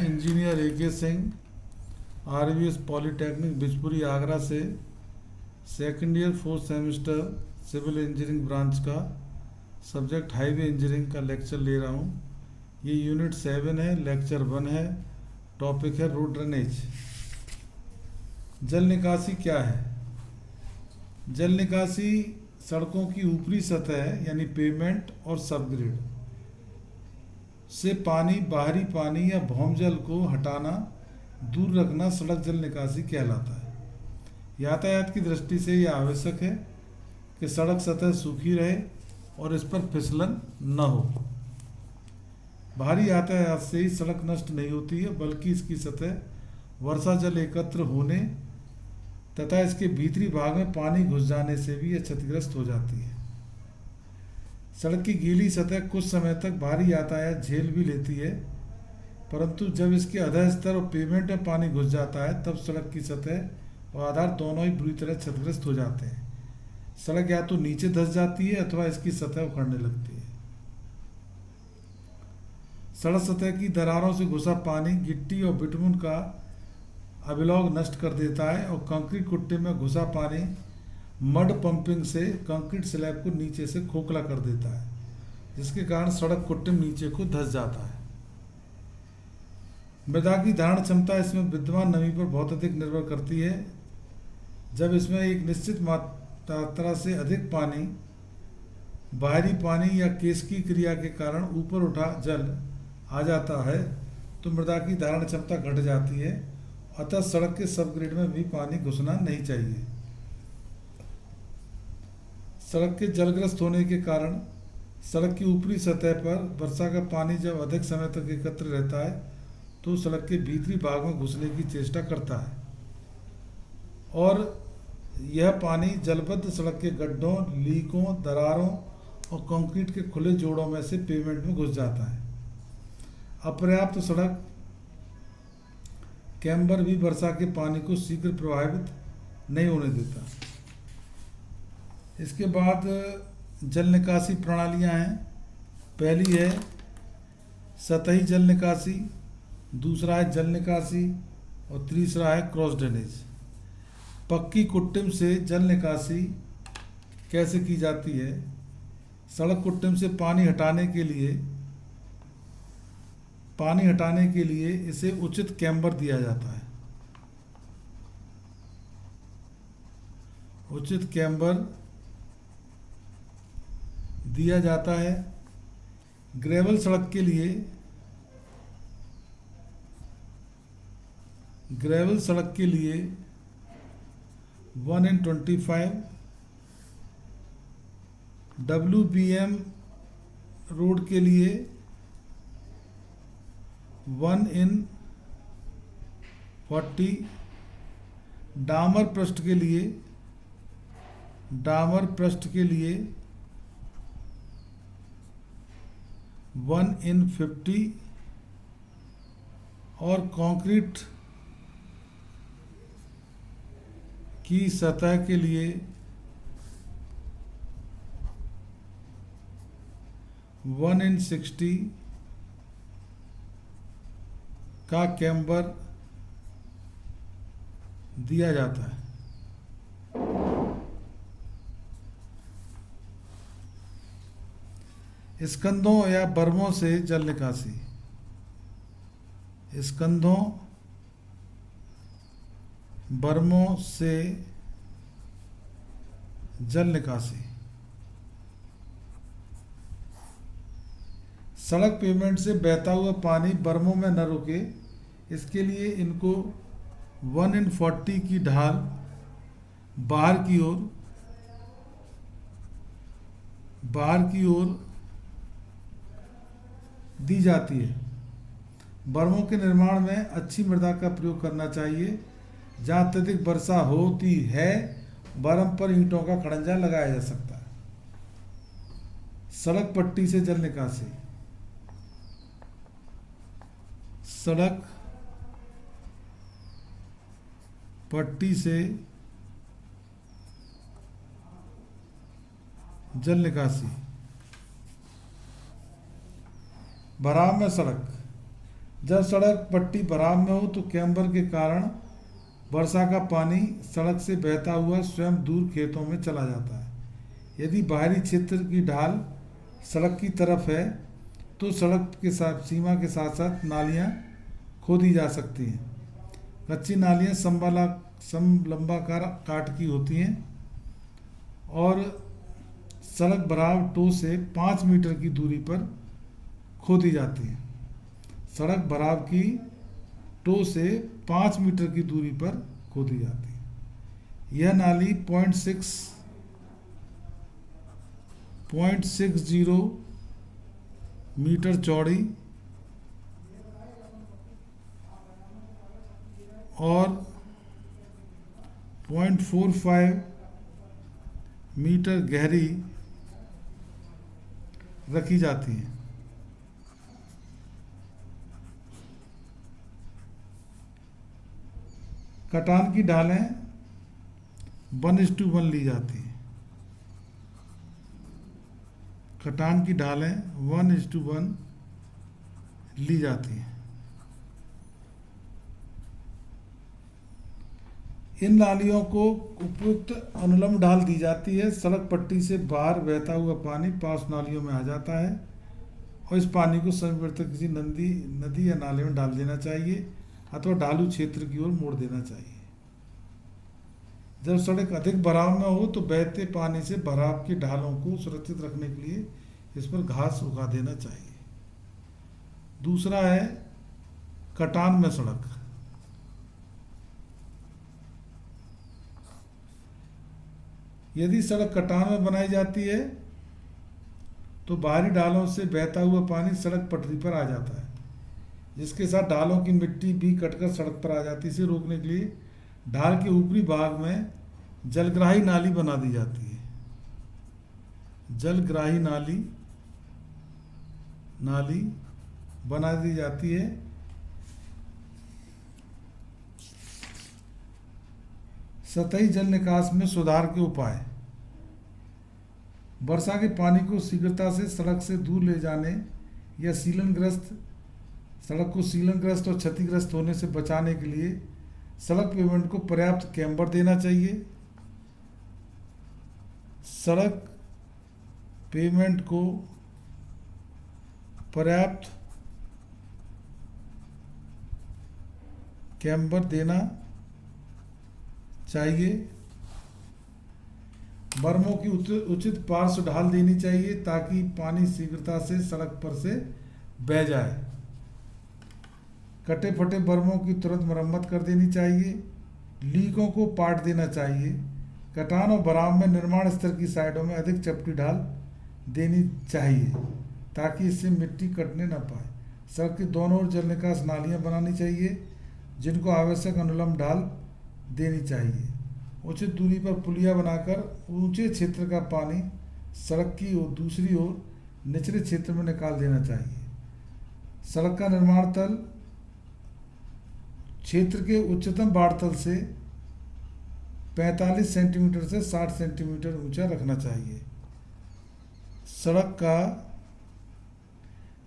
मैं engineer AK Singh, RVS polytechnic Bijpuri Agra से second year 4th semester civil engineering branch का subject highway engineering का lecture ले रहा हूँ। ये यूनिट 7 है, लेक्चर 1 है। टॉपिक है रोड ड्रेनेज। जल निकासी क्या है? जल निकासी सड़कों की ऊपरी सतह यानी पेवमेंट और सबग्रेड से पानी, बाहरी पानी या भौमजल को हटाना, दूर रखना सड़क जल निकासी कहलाता है। यातायात की दृष्टि से यह आवश्यक है कि सड़क सतह सूखी रहे और इस पर फिसलन न हो। भारी यातायात से ही सड़क नष्ट नहीं होती है, बल्कि इसकी सतह वर्षा जल एकत्र होने तथा इसके भीतरी भाग में पानी घुस जाने से भी यह क्षतिग्रस्त हो जाती है। सड़क की गीली सतह कुछ समय तक भारी यातायात झेल भी लेती है, परंतु जब इसके अधः स्तर और पेवमेंट में पानी घुस जाता है तब सड़क की सतह और आधार दोनों ही बुरी तरह क्षतिग्रस्त हो जाते हैं। सड़क या तो नीचे धंस जाती है अथवा इसकी सतह उखड़ने लगती है। सड़क सतह की दरारों से घुसा पानी गिट्टी और बिटुमिन का अवलौक नष्ट कर देता है और कंक्रीट कुट्टे में घुसा पानी मड पंपिंग से कंक्रीट स्लैब को नीचे से खोखला कर देता है, जिसके कारण सड़क कुट्टे नीचे को धंस जाता है। मृदा की धारण क्षमता इसमें विद्यमान नमी पर बहुत अधिक निर्भर करती है। जब इसमें एक निश्चित मात्रा से अधिक पानी, बाहरी पानी या केशिकीय क्रिया के कारण ऊपर उठा जल आ जाता है तो मृदा की धारण क्षमता घट जाती है, अतः सड़क के सबग्रेड में भी पानी घुसना नहीं चाहिए। सड़क के जलग्रस्त होने के कारण सड़क की ऊपरी सतह पर वर्षा का पानी जब अधिक समय तक एकत्र रहता है तो सड़क के भीतरी भाग में घुसने की चेष्टा करता है और यह पानी जलबद्ध सड़क के गड्ढों, लीकों, दरारों और कंक्रीट के खुले जोड़ों में से पेवमेंट में घुस जाता है। अपर्याप्त सड़क कैम्बर भी वर्षा के पानी को शीघ्र प्रभावित नहीं होने देता। इसके बाद जल निकासी प्रणालियां हैं। पहली है सतही जल निकासी, दूसरा है जल निकासी और तीसरा है क्रॉस ड्रेनेज। पक्की कुट्टिम से जल निकासी कैसे की जाती है? सड़क कुट्टिम से पानी हटाने के लिए इसे उचित कैम्बर दिया जाता है। उचित कैम्बर दिया जाता है। ग्रेवल सड़क के लिए 1/25, WBM रोड के लिए 1/40, डामर पृष्ठ के लिए 1/50 और कंक्रीट की सतह के लिए 1/60 का कैम्बर दिया जाता है। स्कंधों या बर्मों से जल निकासी। बर्मों से जल निकासी। सड़क पेवमेंट से बहता हुआ पानी बर्मों में न रुके, इसके लिए इनको 1/40 की ढाल बाहर की ओर दी जाती है। बर्मों के निर्माण में अच्छी मृदा का प्रयोग करना चाहिए। जहाँ अत्यधिक वर्षा होती है बर्म पर ईंटों का खड़ंजा लगाया जा सकता है। सड़क पट्टी से जल निकासी। सड़क पट्टी से जल निकासी। भराव में सड़क। जब सड़क पट्टी भराव में हो तो कैम्बर के कारण वर्षा का पानी सड़क से बहता हुआ स्वयं दूर खेतों में चला जाता है। यदि बाहरी क्षेत्र की ढाल सड़क की तरफ है तो सड़क के साथ सीमा के साथ साथ नालियाँ खोदी जा सकती हैं। कच्ची नालियाँ समलंबाकार काट की होती हैं और सड़क भराव टो से 5 मीटर की दूरी पर खोदी जाती हैं। सड़क भराव की टो से 5 मीटर की दूरी पर खोदी जाती है। यह नाली 0.60 मीटर चौड़ी और 0.45 मीटर गहरी रखी जाती है। कटान की ढालें 1:1 ली जाती हैं। कटान की ढालें 1:1 ली जाती हैं। इन नालियों को उपयुक्त अनुलंब ढाल दी जाती है। सड़क पट्टी से बाहर बहता हुआ पानी पास नालियों में आ जाता है और इस पानी को समय किसी नदी या नाले में डाल देना चाहिए अथवा ढालू क्षेत्र की ओर मोड़ देना चाहिए। जब सड़क अधिक भराव में हो तो बहते पानी से भराव की ढालों को सुरक्षित रखने के लिए इस पर घास उगा देना चाहिए। दूसरा है कटान में सड़क। यदि सड़क कटान में बनाई जाती है तो बाहरी ढालों से बहता हुआ पानी सड़क पटरी पर आ जाता है, जिसके साथ ढालों की मिट्टी भी कटकर सड़क पर आ जाती है। इसे रोकने के लिए ढाल के ऊपरी भाग में जलग्राही नाली बना दी जाती है। जलग्राही नाली बना दी जाती है। सतही जल निकास में सुधार के उपाय। वर्षा के पानी को शीघ्रता से सड़क से दूर ले जाने या सड़क को सीलनग्रस्त और क्षतिग्रस्त होने से बचाने के लिए सड़क पेमेंट को पर्याप्त कैम्बर देना चाहिए। सड़क पेमेंट को पर्याप्त कैम्बर देना चाहिए। बर्मों की उचित पार्श्व ढाल देनी चाहिए ताकि पानी शीघ्रता से सड़क पर से बह जाए। कटे फटे बर्मों की तुरंत मरम्मत कर देनी चाहिए। लीकों को पाट देना चाहिए। कटान और भराव में निर्माण स्तर की साइडों में अधिक चपटी ढाल देनी चाहिए ताकि इससे मिट्टी कटने न पाए। सड़क के दोनों ओर जल निकास नालियाँ बनानी चाहिए जिनको आवश्यक अनुलंब ढाल देनी चाहिए। उचित दूरी पर पुलिया बनाकर ऊंचे क्षेत्र का पानी सड़क की ओर दूसरी ओर निचले क्षेत्र में निकाल देना चाहिए। सड़क का निर्माण तल क्षेत्र के उच्चतम बाढ़ तल से 45 सेंटीमीटर से 60 सेंटीमीटर ऊंचा रखना चाहिए। सड़क का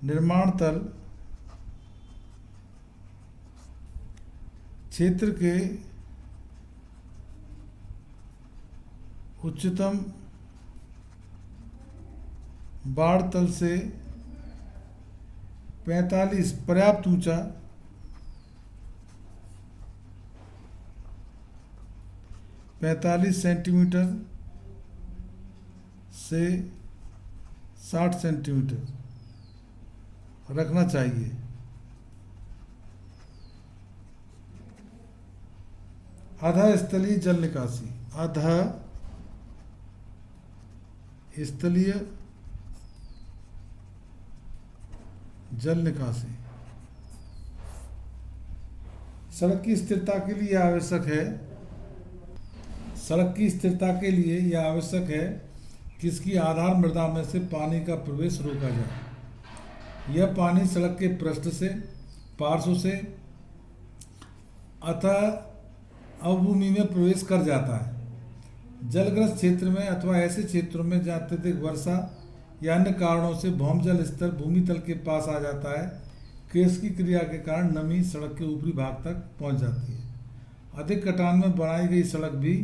निर्माण तल क्षेत्र के उच्चतम बाढ़ तल से 45 पर्याप्त ऊंचा 45 सेंटीमीटर से 60 सेंटीमीटर रखना चाहिए। अधः स्थलीय जल निकासी। अधः स्थलीय जल निकासी सड़क की स्थिरता के लिए आवश्यक है। सड़क की स्थिरता के लिए यह आवश्यक है कि इसकी आधार मृदा में से पानी का प्रवेश रोका जाए। यह पानी सड़क के पृष्ठ से, पार्श्व से अतः अवभूमि में प्रवेश कर जाता है। जलग्रस्त क्षेत्र में अथवा ऐसे क्षेत्रों में जहाँ अत्यधिक वर्षा या अन्य कारणों से भौमजल स्तर भूमि तल के पास आ जाता है, केस की क्रिया के कारण नमी सड़क के ऊपरी भाग तक पहुंच जाती है। अधिक कटान में बनाई गई सड़क भी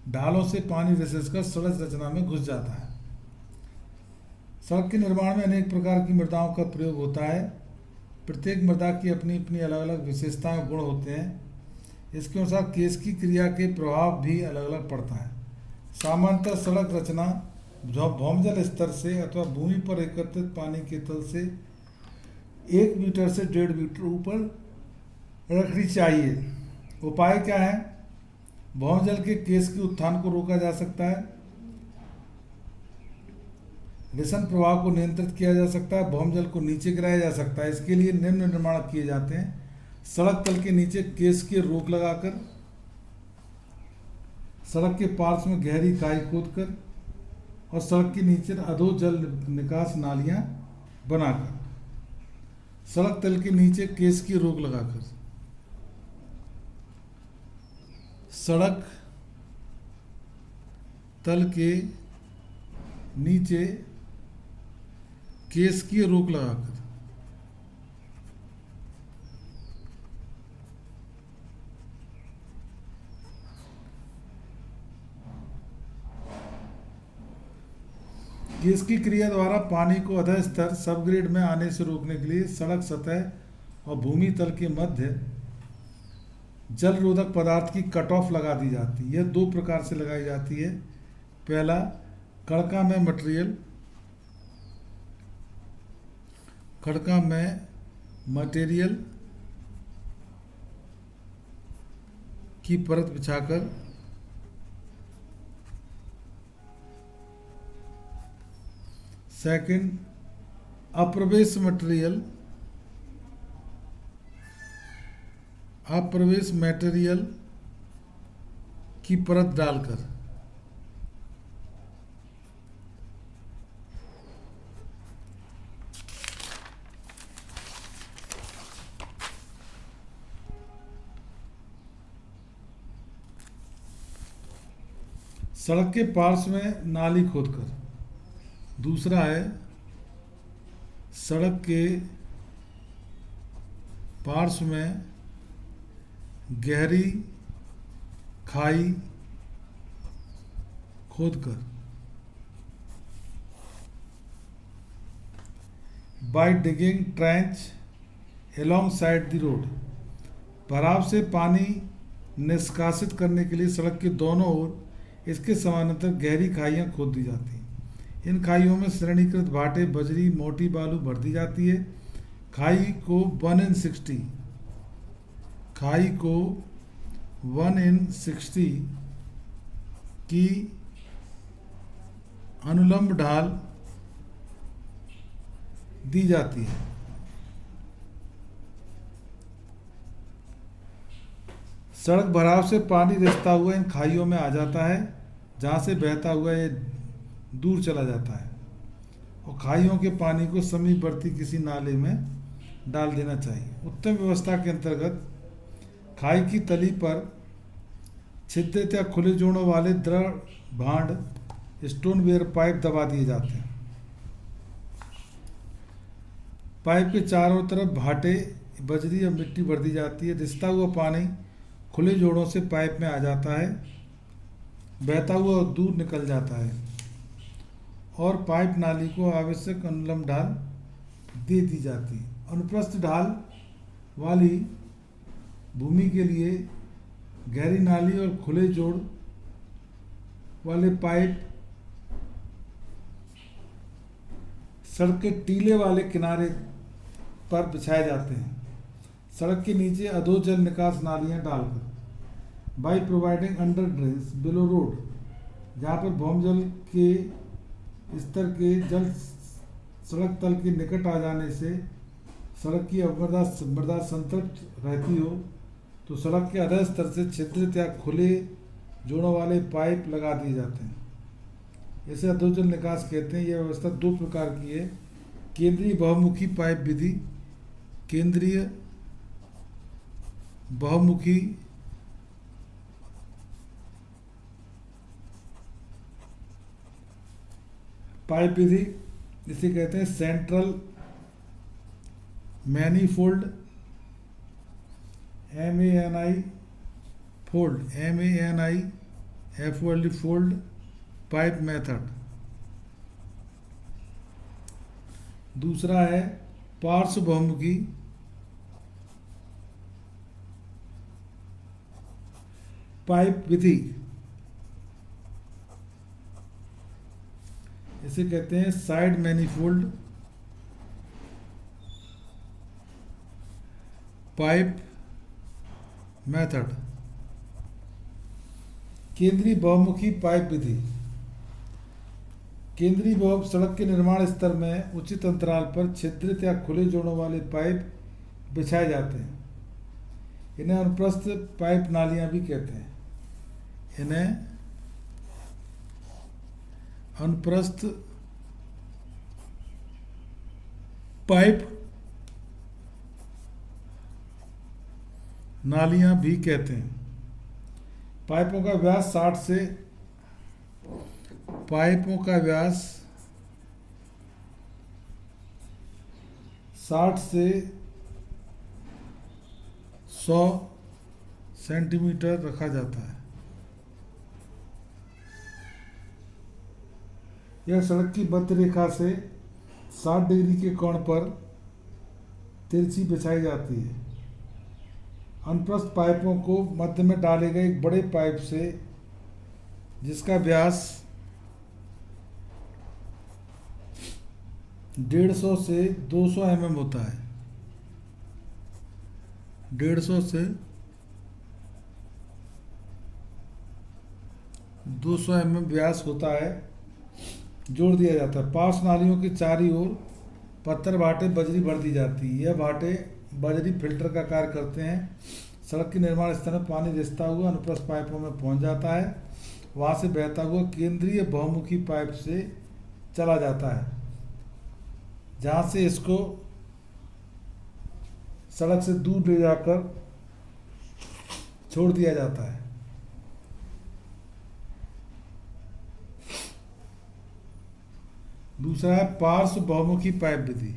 ढालों से पानी रिसर्च कर सड़क रचना में घुस जाता है। सड़क के निर्माण में अनेक प्रकार की मृदाओं का प्रयोग होता है। प्रत्येक मृदा की अपनी अपनी अलग अलग विशेषताएं और गुण होते हैं। इसके अनुसार केस की क्रिया के प्रभाव भी अलग अलग पड़ता है। सामान्यतः सड़क रचना भौमजल स्तर से अथवा भूमि पर एकत्रित पानी के तल से 1 मीटर से 1.5 मीटर ऊपर रखनी चाहिए। उपाय क्या है? भौमजल के केस के उत्थान को रोका जा सकता है, रिसन प्रवाह को नियंत्रित किया जा सकता है, भौमजल को नीचे गिराया जा सकता है। इसके लिए निम्न निर्माण किए जाते हैं। सड़क तल के नीचे केस की रोक लगाकर, सड़क के पार्श्व में गहरी खाई खोदकर और सड़क के नीचे अधो जल निकास नालियां बनाकर, सड़क तल के नीचे केस की रोक लगाकर, सड़क तल के नीचे केस की रोक लगाकर केस की क्रिया द्वारा पानी को अधः स्तर सबग्रेड में आने से रोकने के लिए सड़क सतह और भूमि तल के मध्य जल रोधक पदार्थ की कट ऑफ लगा दी जाती है। यह 2 प्रकार से लगाई जाती है। पहला, कड़का में मटेरियल की परत बिछाकर सेकंड, अप्रवेश मटेरियल की परत डालकर सड़क के पार्श्व में नाली खोदकर। दूसरा है, सड़क के पार्श्व में गहरी खाई खोदकर by digging trench alongside the road. भराव से पानी निष्कासित करने के लिए सड़क के दोनों ओर इसके समानांतर गहरी खाइयां खोद दी जाती हैं। इन खाइयों में श्रेणीकृत भाटे, बजरी, मोटी बालू भर दी जाती है। खाई को 1/60 की अनुलंब ढाल दी जाती है। सड़क भराव से पानी रिसता हुआ इन खाइयों में आ जाता है, जहाँ से बहता हुआ ये दूर चला जाता है और खाइयों के पानी को समीपवर्ती किसी नाले में डाल देना चाहिए। उत्तम व्यवस्था के अंतर्गत खाई की तली पर छिद्रित या खुले जोड़ों वाले दृढ़ भांड स्टोनवेयर पाइप दबा दिए जाते हैं। पाइप के चारों तरफ भाटे, बजरी या मिट्टी भर दी जाती है। रिसता हुआ पानी खुले जोड़ों से पाइप में आ जाता है, बहता हुआ दूर निकल जाता है और पाइप नाली को आवश्यक अनुलंब ढाल दे दी जाती है। अनुप्रस्थ ढाल वाली भूमि के लिए गहरी नाली और खुले जोड़ वाले पाइप सड़क के टीले वाले किनारे पर बिछाए जाते हैं। सड़क के नीचे अधो जल निकास नालियां डालकर by providing under drains below road, जहाँ पर भौमजल के स्तर के जल सड़क तल के निकट आ जाने से सड़क की मृदा संतृप्त रहती हो, तो सड़क के अधः स्तर से छिद्रित या खुले जोड़ों वाले पाइप लगा दिए जाते हैं। इसे अधोजल निकास कहते हैं। यह व्यवस्था 2 प्रकार की है। केंद्रीय बहुमुखी पाइप विधि। केंद्रीय बहुमुखी पाइप विधि इसे कहते हैं। Central manifold, MANI fold, MANI fold pipe method. दूसरा है पार्श्व बहुमुखी पाइप विधि, इसे कहते हैं साइड मैनीफोल्ड पाइप मेथड। केंद्रीय बहुमुखी पाइप विधि, केंद्रीय बहु सड़क के निर्माण स्तर में उचित अंतराल पर छिद्रित या खुले जोड़ों वाले पाइप बिछाए जाते हैं। इन्हें अनुप्रस्थ पाइप नालियां भी कहते हैं। इन्हें अनुप्रस्थ पाइप नालियां भी कहते हैं। पाइपों का व्यास 60 से पाइपों का व्यास 60 से 100 सेंटीमीटर रखा जाता है। यह सड़क की मध्य रेखा से 60 डिग्री के कोण पर तिरछी बिछाई जाती है। अनुप्रस्थ पाइपों को मध्य में डाले गए एक बड़े पाइप से, जिसका व्यास 150 से 200 mm होता है। 150 से 200 mm व्यास होता है, जोड़ दिया जाता है। पार्श्व नालियों की चारों ओर पत्थर भाटे बजरी भर दी जाती है। यह भाटे बजरी फिल्टर का कार्य करते हैं। सड़क के निर्माण स्थल में पानी रिसता हुआ अनुप्रस्थ पाइपों में पहुंच जाता है। वहां से बहता हुआ केंद्रीय बहुमुखी पाइप से चला जाता है, जहां से इसको सड़क से दूर ले जाकर छोड़ दिया जाता है। दूसरा है पार्श्व बहुमुखी पाइप विधि।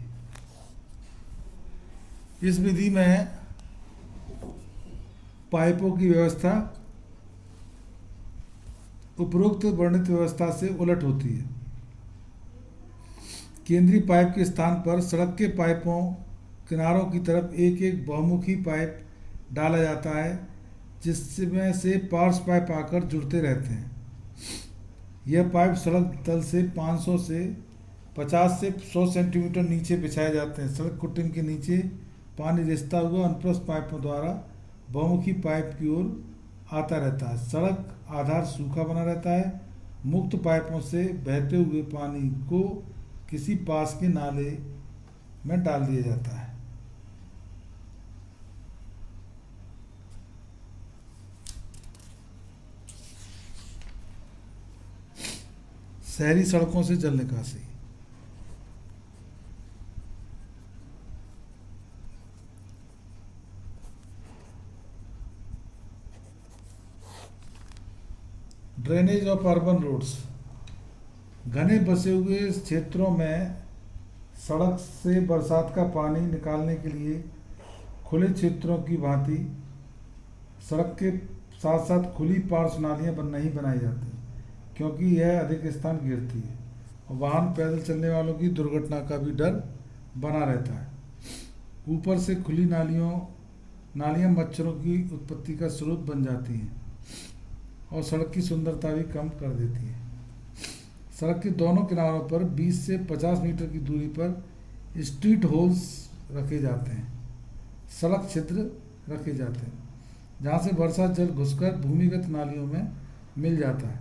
इस विधि में पाइपों की व्यवस्था उपरोक्त वर्णित व्यवस्था से उलट होती है। केंद्रीय पाइप के स्थान पर सड़क के पाइपों किनारों की तरफ एक एक बहुमुखी पाइप डाला जाता है, जिसमें से पार्श्व पाइप आकर जुड़ते रहते हैं। यह पाइप सड़क तल से 500 से 50 से 100 सेंटीमीटर नीचे बिछाए जाते हैं। सड़क कुटिंग के नीचे पानी रिसता हुआ अनुप्रस्थ पाइपों द्वारा बहुमुखी पाइप की ओर आता रहता है। सड़क आधार सूखा बना रहता है। मुक्त पाइपों से बहते हुए पानी को किसी पास के नाले में डाल दिया जाता है। शहरी सड़कों से जल निकासी। Drainage of urban roads. घने बसे हुए क्षेत्रों में सड़क से बरसात का पानी निकालने के लिए खुले क्षेत्रों की भांति सड़क के साथ साथ खुली पार्श्व नालियां नहीं बनाई जाती, क्योंकि यह अधिक स्थान घेरती है और वाहन पैदल चलने वालों की दुर्घटना का भी डर बना रहता है। ऊपर से खुली नालियां मच्छरों की उत्पत्ति का स्रोत बन जाती हैं और सड़क की सुंदरता भी कम कर देती है। सड़क के दोनों किनारों पर 20 से 50 मीटर की दूरी पर स्ट्रीट होल्स रखे जाते हैं, सड़क छिद्र रखे जाते हैं, जहां से वर्षा जल घुसकर भूमिगत नालियों में मिल जाता है,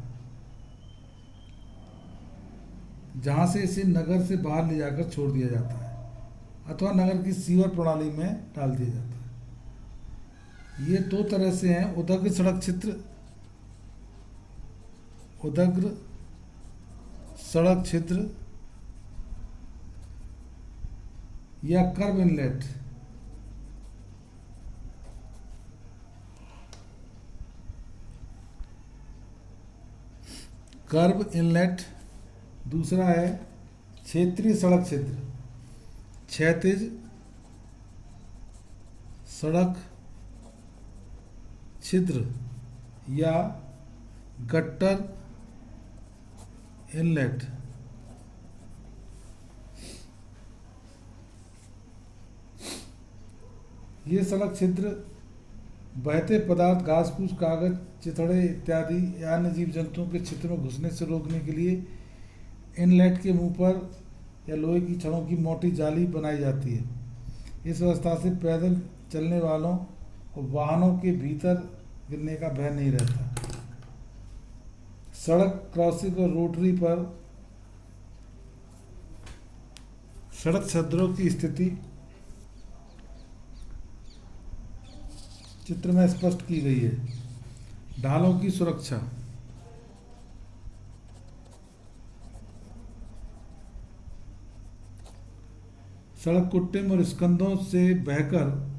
जहां से इसे नगर से बाहर ले जाकर छोड़ दिया जाता है अथवा नगर की सीवर प्रणाली में डाल दिया जाता है। ये दो तरह से हैं: उदग्र सड़क क्षेत्र, उदग्र सड़क क्षेत्र या कर्व इनलेट। Curve inlet. दूसरा है क्षेत्रीय सड़क क्षेत्र, क्षैतिज सड़क छिद्र या गट्टर इनलेट। ये सड़क छिद्र बहते पदार्थ, घास फूस, कागज, चिथड़े इत्यादि या अन्य जीव जंतुओं के क्षेत्र में घुसने से रोकने के लिए इनलेट के मुंह पर या लोहे की छड़ों की मोटी जाली बनाई जाती है। इस व्यवस्था से पैदल चलने वालों और वाहनों के भीतर गिरने का भय नहीं रहता। सड़क क्रॉसिंग और रोटरी पर सड़क छिद्रों की स्थिति चित्र में स्पष्ट की गई है। ढालों की सुरक्षा। सड़क कुट्टिम और स्कंदों से बहकर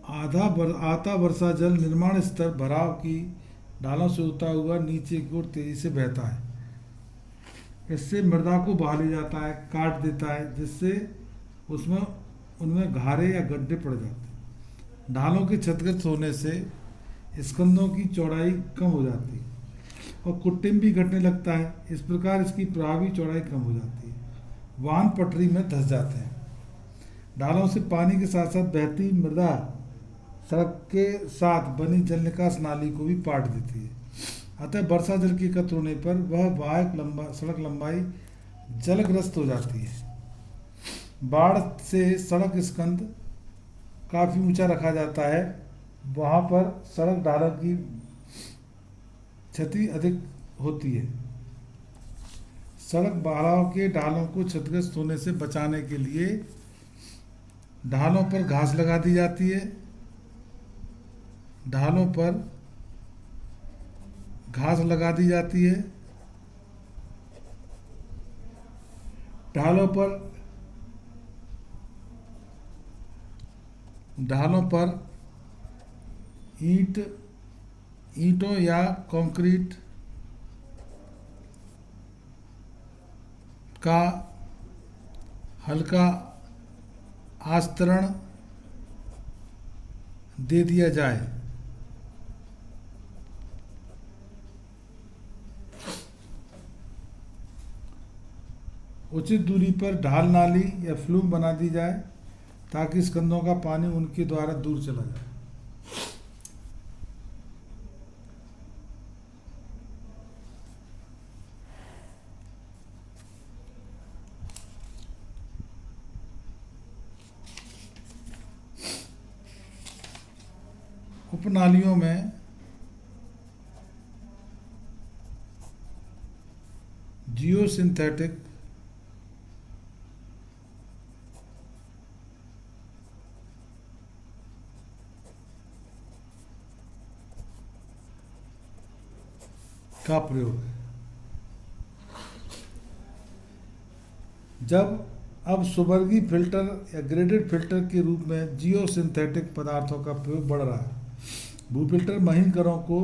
आता वर्षा जल निर्माण स्तर भराव की ढालों से होता हुआ नीचे की ओर तेजी से बहता है। इससे मृदा को बहा ले जाता है, काट देता है, जिससे उनमें घारे या गड्ढे पड़ जाते हैं। ढालों के क्षतिग्रस्त होने से स्कंदों की चौड़ाई कम हो जाती है और कुट्टिम भी घटने लगता है। इस प्रकार इसकी प्रभावी चौड़ाई कम हो जाती है। वाहन पटरी में धंस जाते हैं। ढालों से पानी के साथ साथ बहती मृदा सड़क के साथ बनी जल निकास नाली को भी पाट देती है। अतः वर्षा जल के एकत्र होने पर वह सड़क लंबाई जलग्रस्त हो जाती है। बाढ़ से सड़क स्कंद काफ़ी ऊंचा रखा जाता है। वहाँ पर सड़क ढालों की क्षति अधिक होती है। सड़क बाढ़ के ढालों को क्षतिग्रस्त होने से बचाने के लिए ढालों पर घास लगा दी जाती है। ढालों पर घास लगा दी जाती है। ढालों पर ईंटों या कंक्रीट का हल्का आस्तरण दे दिया जाए। उचित दूरी पर ढाल नाली या फ्लूम बना दी जाए ताकि स्कंदों का पानी उनके द्वारा दूर चला जाए। उपनालियों में जियोसिंथेटिक का प्रयोग है। अब सुबर्गी फिल्टर या ग्रेडेड फिल्टर के रूप में जियोसिंथेटिक पदार्थों का प्रयोग बढ़ रहा है। भूफिल्टर महीन कणों को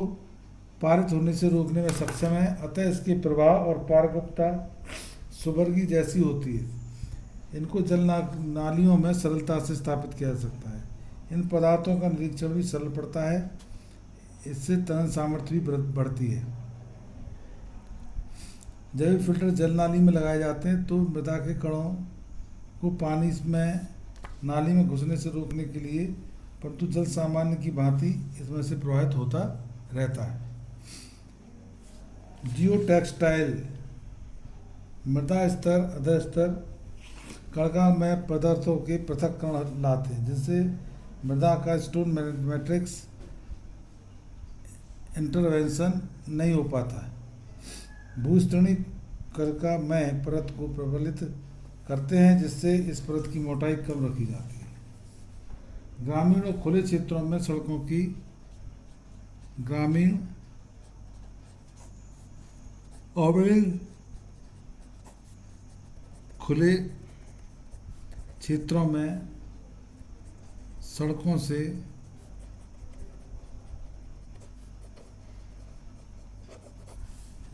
पारित होने से रोकने में सक्षम है, अतः इसके प्रभाव और पारगम्यता सुबर्गी जैसी होती है। इनको जल नालियों में सरलता से स्थापित किया जा सकता है। इन पदार्थों का निरीक्षण भी सरल पड़ता है। इससे तनन सामर्थ्य भी बढ़ती है। जब फिल्टर जल नाली में लगाए जाते हैं तो मृदा के कणों को पानी में नाली में घुसने से रोकने के लिए, परंतु जल सामान्य की भांति इसमें से प्रवाहित होता रहता है। जियोटेक्सटाइल मृदा स्तर अधः स्तर कणका में पदार्थों के पृथक्करण लाते हैं, जिससे मृदा का स्टोन मैट्रिक्स इंटरवेंशन नहीं हो पाता है। भूस्तरीय कणका में परत को प्रबलित करते हैं, जिससे इस परत की मोटाई कम रखी जाती है। ग्रामीण और खुले क्षेत्रों में सड़कों की खुले क्षेत्रों में सड़कों से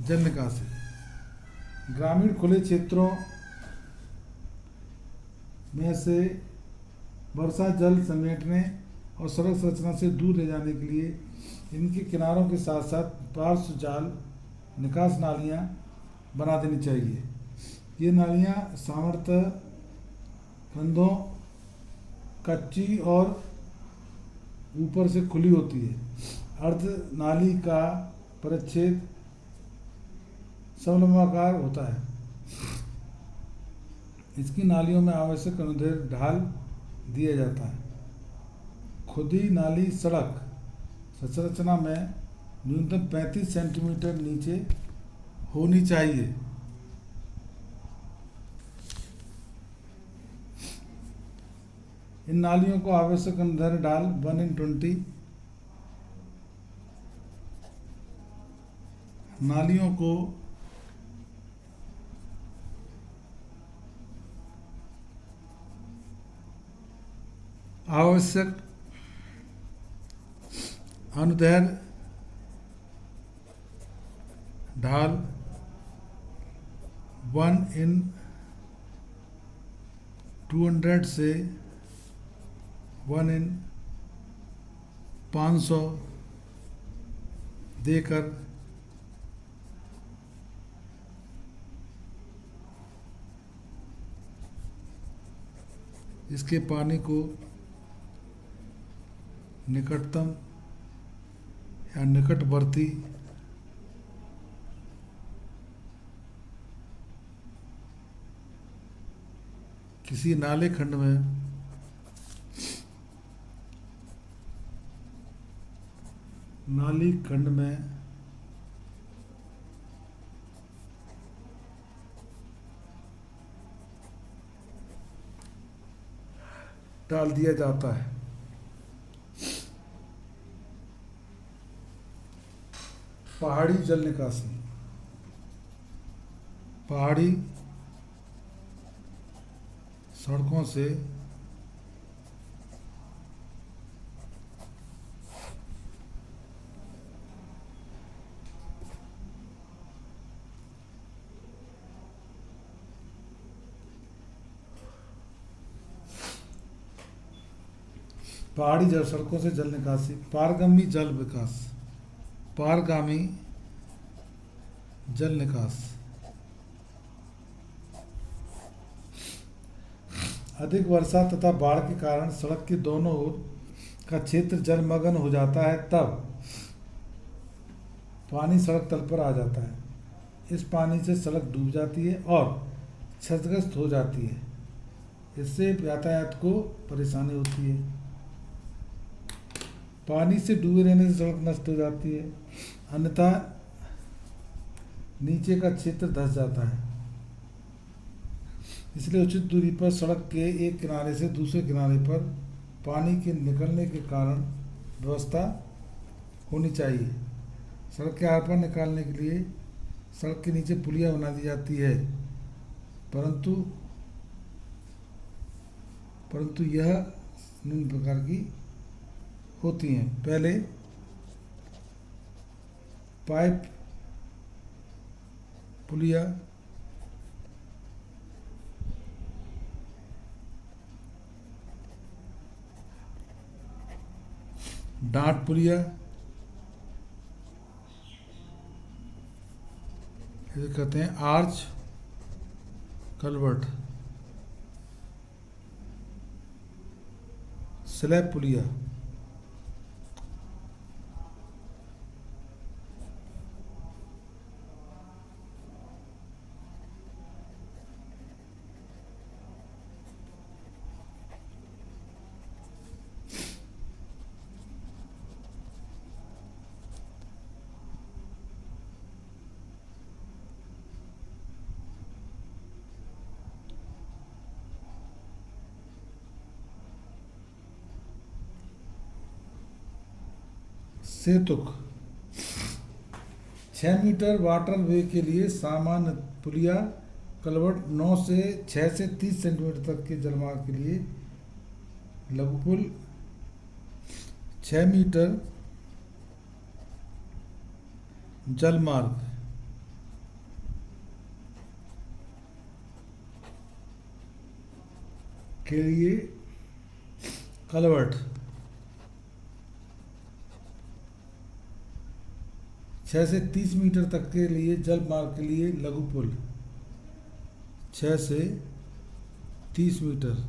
जल निकासी। ग्रामीण खुले क्षेत्रों में से वर्षा जल समेटने और सड़क संरचना से दूर ले जाने के लिए इनके किनारों के साथ साथ पार्श्व जाल निकास नालियाँ बना देनी चाहिए। ये नालियाँ सामान्यतः कंधों, कच्ची और ऊपर से खुली होती है। अर्ध नाली का परिच्छेद समलंबाकार होता है। इसकी नालियों में आवश्यक अनुदैर्ध्य ढाल दिया जाता है। खुदी नाली सड़क संरचना में न्यूनतम 35 सेंटीमीटर नीचे होनी चाहिए। इन नालियों को आवश्यक अनुदैर्ध्य ढाल 1/20 नालियों को आवश्यक अनुदैर्ध्य ढाल 1/200 से 1/500 देकर इसके पानी को निकटतम या निकटवर्ती किसी नाले खंड में डाल दिया जाता है। पहाड़ी जल निकासी। पहाड़ी सड़कों से पहाड़ी जल सड़कों से जल निकासी। पारगामी जल विकास। पारगामी जल निकास अधिक वर्षा तथा बाढ़ के कारण सड़क के दोनों ओर का क्षेत्र जलमग्न हो जाता है, तब पानी सड़क तल पर आ जाता है। इस पानी से सड़क डूब जाती है और क्षतिग्रस्त हो जाती है। इससे यातायात को परेशानी होती है। पानी से डूबे रहने से सड़क नष्ट हो जाती है, अन्यथा नीचे का क्षेत्र धंस जाता है। इसलिए उचित दूरी पर सड़क के एक किनारे से दूसरे किनारे पर पानी के निकलने के कारण व्यवस्था होनी चाहिए। सड़क के आर पार निकालने के लिए सड़क के नीचे पुलिया बना दी जाती है, परंतु यह निम्न प्रकार की होती हैं। पहले पाइप पुलिया, डांट पुलिया, इसे कहते हैं आर्च कलवर्ट, स्लैब पुलिया। सेतुक 6 मीटर वाटर वे के लिए सामान्य पुलिया कलवर्ट 6 से 30 सेंटीमीटर तक के जलमार्ग के लिए लघु पुल 6 मीटर जलमार्ग के लिए कलवर्ट 6 से 30 मीटर तक के लिए जल मार्ग के लिए लघु पुल, 6 से 30 मीटर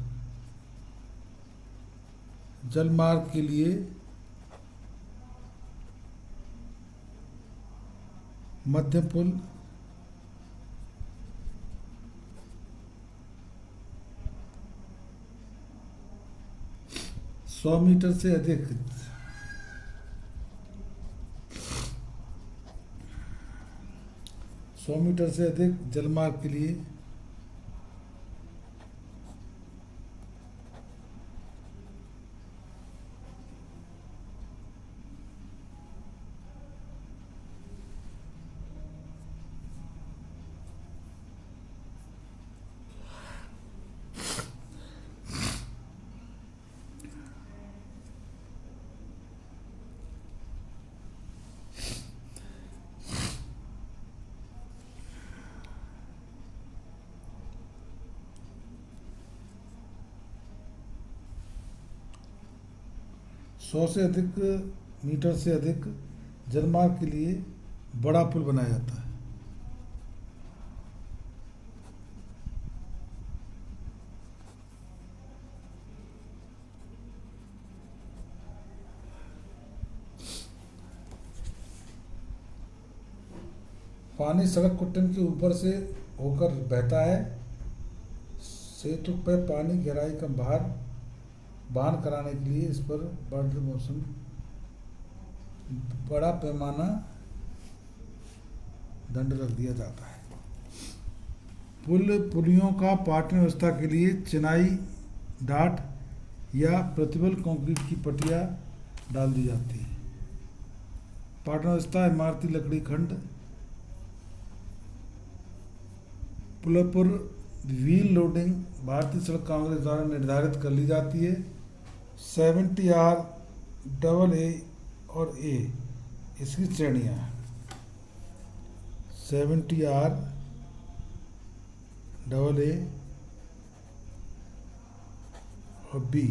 जल मार्ग के लिए मध्यम पुल, 100 मीटर से अधिक जलमार्ग के लिए सौ से अधिक मीटर से अधिक जलमार्ग के लिए बड़ा पुल बनाया जाता है। पानी सड़क कुट्टन के ऊपर से होकर बहता है। सेतु पर पानी गहराई का बहान कराने के लिए इस पर बड़ा पैमाना दंड रख दिया जाता है। पुलियों का पाटन व्यवस्था के लिए चिनाई डाट या प्रतिबल कंक्रीट की पट्टियां डाल दी जाती है। पाटन व्यवस्था इमारती लकड़ी खंड, पुल पर व्हील लोडिंग भारतीय सड़क कांग्रेस द्वारा निर्धारित कर ली जाती है। 70R AA और A इसकी श्रेणियाँ, 70R AA और B।